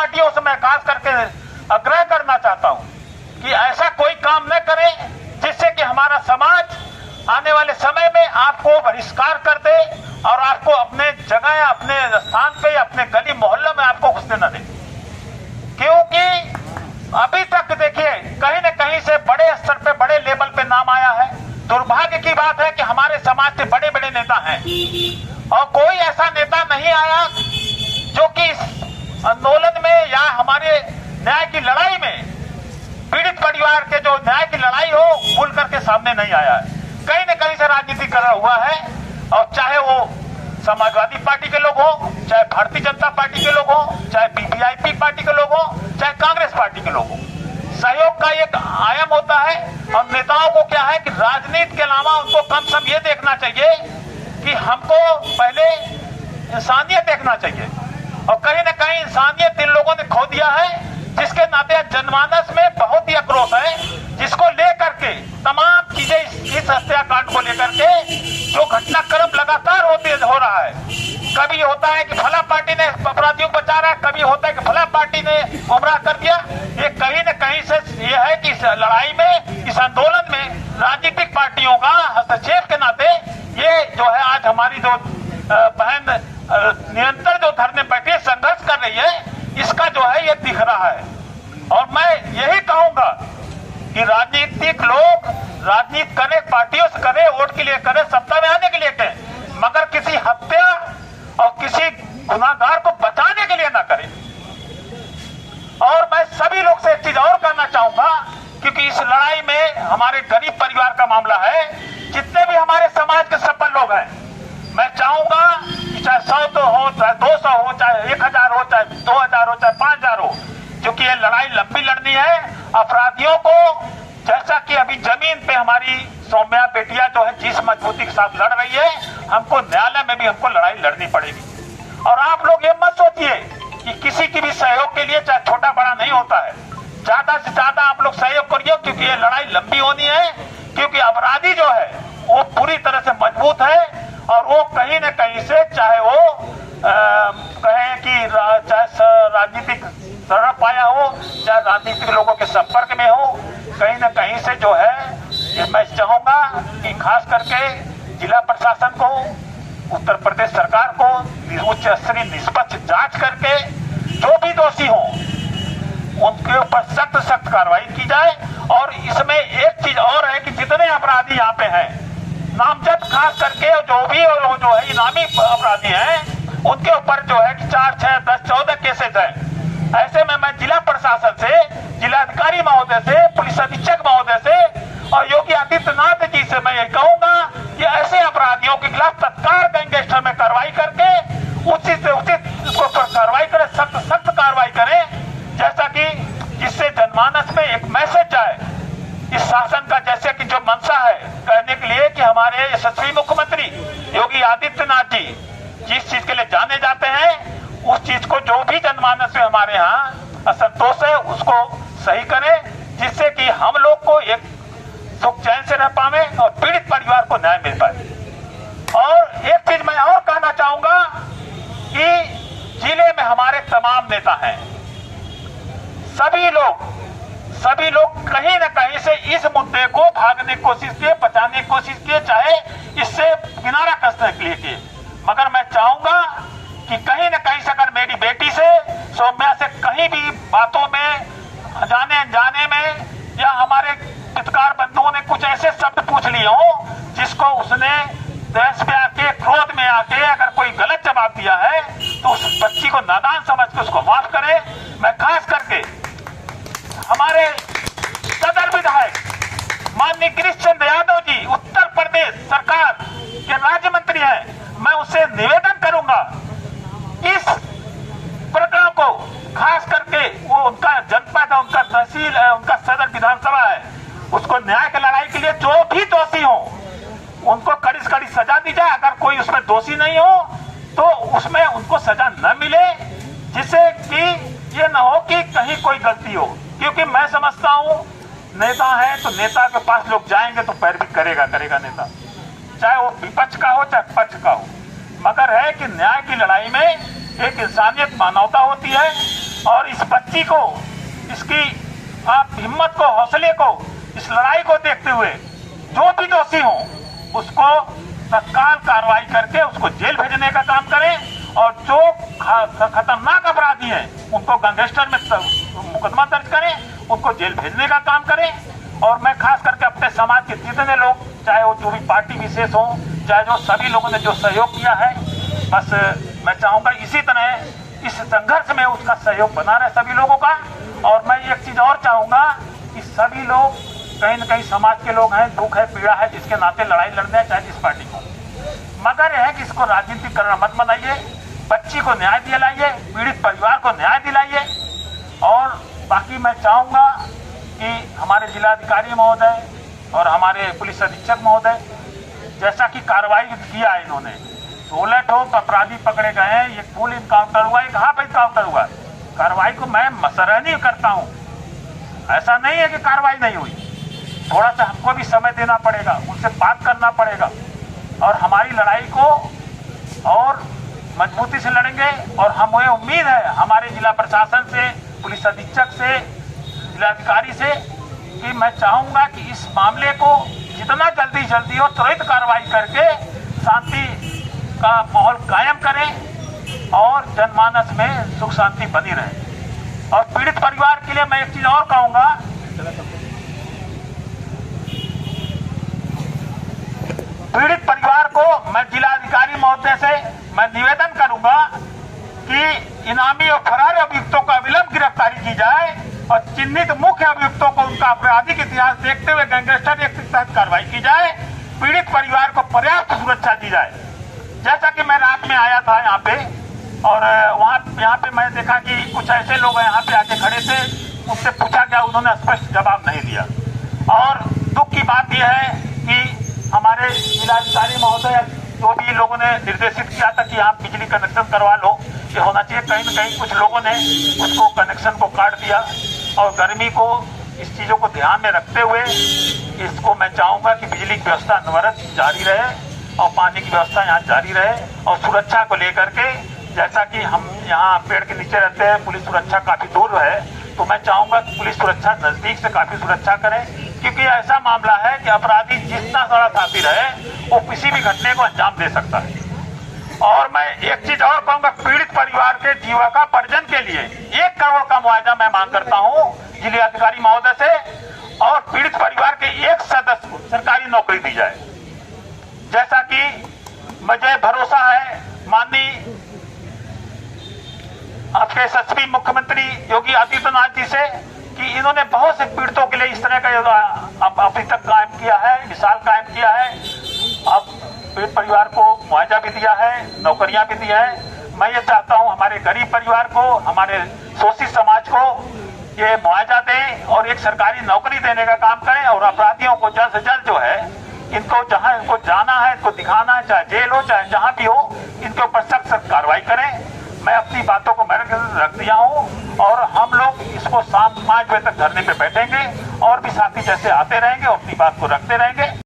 पार्टियों से मैं खास करके आग्रह करना चाहता हूं कि ऐसा कोई काम न करें जिससे कि हमारा समाज आने वाले समय में आपको बहिष्कार कर दे और आपको अपने जगह, अपने स्थान पे, अपने गली मोहल्ले में आपको घुसने न दे। क्योंकि अभी तक देखिए कहीं न कहीं से बड़े स्तर पे, बड़े लेवल पे नाम आया है। दुर्भाग्य की बात है कि हमारे समाज से बड़े बड़े नेता हैं और कोई ऐसा नेता नहीं आया जो कि इस आंदोलन में या हमारे न्याय की लड़ाई में पीड़ित परिवार के जो न्याय की लड़ाई हो खुल करके सामने नहीं आया है। कहीं न कहीं से राजनीति कर हुआ है और चाहे वो समाजवादी पार्टी के लोग हो, चाहे भारतीय जनता पार्टी के लोग हो, चाहे वीवीआईपी पार्टी के लोग हो, चाहे कांग्रेस पार्टी के लोग हो, सहयोग का एक आयाम होता है। और नेताओं को क्या है कि राजनीति के अलावा उनको कम से कम ये देखना चाहिए कि हमको पहले इंसानियत देखना चाहिए और कहीं न कहीं इंसानियत इन लोगों ने खो दिया है, जिसके नाते जनमानस में बहुत ही आक्रोश है, जिसको लेकर के तमाम चीजें इस हत्याकांड को लेकर के जो घटनाक्रम लगातार हो रहा है। कभी होता है कि फला पार्टी ने अपराधियों को बचा रहा है, कभी होता है कि फला पार्टी ने गुमराह कर दिया। ये कहीं न कहीं से ये है कि इस लड़ाई में, इस आंदोलन में राजनीतिक पार्टियों का हस्तक्षेप के नाते ये जो है आज हमारी जो बहन निरंतर जो धरने बैठे संघर्ष कर रही है, इसका जो है ये दिख रहा है। और मैं यही कहूंगा कि राजनीतिक लोग राजनीति करें, पार्टियों से करें, वोट के लिए करें, सत्ता में आने के लिए करें, मगर किसी हत्या और किसी गुनाहगार को बचाने के लिए ना करें। और मैं सभी लोग से एक चीज और कहना चाहूंगा, क्योंकि इस लड़ाई में हमारे गरीब परिवार का मामला है, जितने भी हमारे समाज के सफल लोग हैं, मैं चाहूंगा कि चाहे 100 तो हो, चाहे 200 हो, चाहे 1000 हो, चाहे 2000 हो, चाहे 5000 हो, क्योंकि ये लड़ाई लंबी लड़नी है। अपराधियों को, जैसा कि अभी जमीन पे हमारी सौम्या बेटिया जो है जिस मजबूती के साथ लड़ रही है, हमको न्यायालय में भी हमको लड़ाई लड़नी पड़ेगी। और आप लोग ये मत सोचिए कि किसी की भी सहयोग के लिए चाहे छोटा बड़ा नहीं होता है, ज्यादा से ज्यादा आप लोग सहयोग करिए, क्योंकि ये लड़ाई लंबी होनी है। क्योंकि अपराधी जो है वो पूरी तरह से मजबूत है और वो कहीं न कहीं से, चाहे वो कहें कि चाहे राजनीतिक शरण पाया हो, चाहे राजनीतिक लोगों के संपर्क में हो, कहीं न कहीं से जो है मैं चाहूंगा कि खास करके जिला प्रशासन को, उत्तर प्रदेश सरकार को उच्च स्तरीय निष्पक्ष जांच करके जो भी दोषी हो उनके ऊपर सख्त कार्रवाई की जाए। और इसमें एक चीज और है कि जितने अपराधी यहाँ पे हैं, नामजद खास करके जो भी लोग जो है इनामी अपराधी हैं, उनके ऊपर जो है कि 4, 6, 10, 14 केसेज हैं। ऐसे में मैं जिला प्रशासन से, जिलाधिकारी महोदय से, पुलिस अधीक्षक महोदय से और योगी आदित्यनाथ जी से मैं ये कहूंगा कि ऐसे अपराधियों के खिलाफ तत्काल गैंगस्टर में कार्रवाई करके उचित से उचित उसको कार्रवाई करें, सख्त कार्रवाई करें, जैसा कि जिससे जनमानस में एक मैसेज जाए इस शासन का, जैसे कि जो मंशा है कहने के लिए कि हमारे यशस्वी मुख्यमंत्री योगी आदित्यनाथ जी जिस चीज के लिए जाने जाते हैं, उस चीज को जो भी जनमानस में हमारे यहाँ असंतोष है उसको सही करें, जिससे कि हम लोग को एक सुख चैन से रह पाए और पीड़ित परिवार को न्याय मिल पाए। और एक चीज मैं और कहना चाहूंगा कि जिले में हमारे तमाम नेता हैं, सभी लोग कहीं न कहीं से इस मुद्दे को भागने की कोशिश किए, बचाने की कोशिश किए, चाहे इससे किनारा कसने के लिए किए। मगर मैं चाहूंगा कि कहीं न कहीं से अगर मेरी बेटी से, सौम्या से कहीं भी बातों में, जाने अनजाने में, या हमारे पितकार बंधुओं ने कुछ ऐसे शब्द पूछ लिए हो जिसको उसने देश में आके, क्रोध में आके अगर कोई गलत जवाब दिया है, तो उस बच्ची को नादान समझ के उसको माफ करे। मैं खास करके हमारे सदर विधायक माननीय गिरीश चंद्र यादव जी, उत्तर प्रदेश सरकार के राज्य मंत्री हैं, मैं उससे निवेदन करूंगा इस प्रकरण को खास करके, वो उनका जनपद है, उनका तहसील है, उनका सदर विधानसभा है, उसको न्याय की लड़ाई के लिए जो भी दोषी हो उनको कड़ी से कड़ी सजा दी जाए। अगर कोई उसमें दोषी नहीं हो तो उसमें उनको सजा न मिले, जिससे कि ये न हो कि कहीं कोई गलती हो। क्योंकि मैं समझता हूँ नेता है तो नेता के पास लोग जाएंगे तो पैरवी करेगा नेता, चाहे वो विपक्ष का हो चाहे पक्ष का हो। मगर है कि न्याय की लड़ाई में एक इंसानियत, मानवता होती है और इस बच्ची को, इसकी आप हिम्मत को, हौसले को, इस लड़ाई को देखते हुए जो भी दोषी हो उसको तत्काल कार्रवाई करके उसको जेल भेजने का काम करें, और जो खतरनाक अपराधी हैं उनको गैंगस्टर में मुकदमा दर्ज करें, उनको जेल भेजने का काम करें। और मैं खास करके अपने समाज के जितने लोग, चाहे वो जो भी पार्टी विशेष हो, चाहे जो सभी लोगों ने जो सहयोग किया है, बस मैं चाहूँगा इसी तरह इस संघर्ष में उसका सहयोग बना रहे सभी लोगों का। और मैं एक चीज़ और चाहूँगा कि सभी लोग कहीं न कहीं समाज के लोग हैं, दुख है, पीड़ा है, जिसके नाते लड़ाई लड़ने हैं, चाहे जिस पार्टी को, मगर यह है कि इसको राजनीतिकरण मत बनाइए, बच्ची को न्याय दिलाइए, पीड़ित परिवार को न्याय दिलाइए। और बाकी मैं चाहूँगा कि हमारे जिलाधिकारी महोदय और हमारे पुलिस अधीक्षक महोदय, जैसा कि कार्रवाई किया है इन्होंने, 16 ठोक अपराधी पकड़े गए हैं, ये फुल इनकाउंटर हुआ है, कहाँ पर इनकाउंटर हुआ? कार्रवाई को मैं मसरहनी करता हूँ, ऐसा नहीं है कि कार्रवाई नहीं हुई। थोड़ा सा हमको भी समय देना पड़ेगा, उनसे बात करना पड़ेगा, और हमारी लड़ाई को और मजबूती से लड़ेंगे। और हमें उम्मीद है हमारे जिला प्रशासन से, पुलिस अधीक्षक से, जिलाधिकारी से, कि मैं चाहूँगा कि इस मामले को जितना जल्दी हो त्वरित कार्रवाई करके शांति का माहौल कायम करें और जनमानस में सुख शांति बनी रहे। और पीड़ित परिवार के लिए मैं एक चीज़ और कहूँगा, पीड़ित परिवार को मैं जिलाधिकारी महोदय से मैं निवेदन करूंगा कि इनामी और फरार अभियुक्तों का विलंब गिरफ्तारी की जाए और चिन्हित मुख्य अभियुक्तों को उनका आपराधिक इतिहास देखते हुए गैंगस्टर एक्ट के तहत कार्रवाई की जाए, पीड़ित परिवार को पर्याप्त सुरक्षा दी जाए। जैसा कि मैं रात में आया था यहाँ पे, और यहाँ पे मैं देखा कि कुछ ऐसे लोग यहाँ पे आके खड़े थे, उनसे पूछा गया, उन्होंने स्पष्ट जवाब नहीं दिया। और दुख की बात यह है कि हमारे जिलाधिकारी महोदय जो भी लोगों ने निर्देशित किया था कि आप बिजली कनेक्शन करवा लो, ये होना चाहिए, कहीं न कहीं कुछ लोगों ने उसको कनेक्शन को काट दिया। और गर्मी को, इस चीज़ों को ध्यान में रखते हुए इसको मैं चाहूँगा कि बिजली की व्यवस्था अनवरत जारी रहे और पानी की व्यवस्था यहाँ जारी रहे। और सुरक्षा को लेकर के, जैसा कि हम यहाँ पेड़ के नीचे रहते हैं, पुलिस सुरक्षा काफ़ी दूर है, तो मैं चाहूँगा कि पुलिस सुरक्षा नज़दीक से काफ़ी सुरक्षा करें, क्योंकि ऐसा मामला है कि अपराधी जितना सारा साथी रहे वो किसी भी घटने को अंजाम दे सकता है। और मैं एक चीज और कहूँगा, पीड़ित परिवार के जीविका पर्जन के लिए 1 करोड़ का मुआवजा मैं मांग करता हूँ जिलाधिकारी महोदय से, और पीड़ित परिवार के एक सदस्य को सरकारी नौकरी दी जाए। जैसा कि मुझे भरोसा है माननीय आपके यशस्वी मुख्यमंत्री योगी आदित्यनाथ जी से कि इन्होंने बहुत से पीड़ितों के लिए इस तरह का अभी तक कायम किया है, मिसाल कायम किया है। अब पीड़ित परिवार को मुआवजा भी दिया है, नौकरियां भी दी है। मैं ये चाहता हूँ हमारे गरीब परिवार को, हमारे शोषित समाज को ये मुआवजा दें और एक सरकारी नौकरी देने का काम करें। और अपराधियों को जल्द से जल्द जो है, इनको जहाँ इनको जाना है, इनको दिखाना है, चाहे जेल हो चाहे जहाँ भी हो, इनके ऊपर सख्त सख्त कार्रवाई करें। मैं अपनी बातों को मैंने रख दिया हूँ और हम लोग इसको शाम 5 बजे तक धरने पे बैठेंगे और भी साथी जैसे आते रहेंगे, अपनी बात को रखते रहेंगे।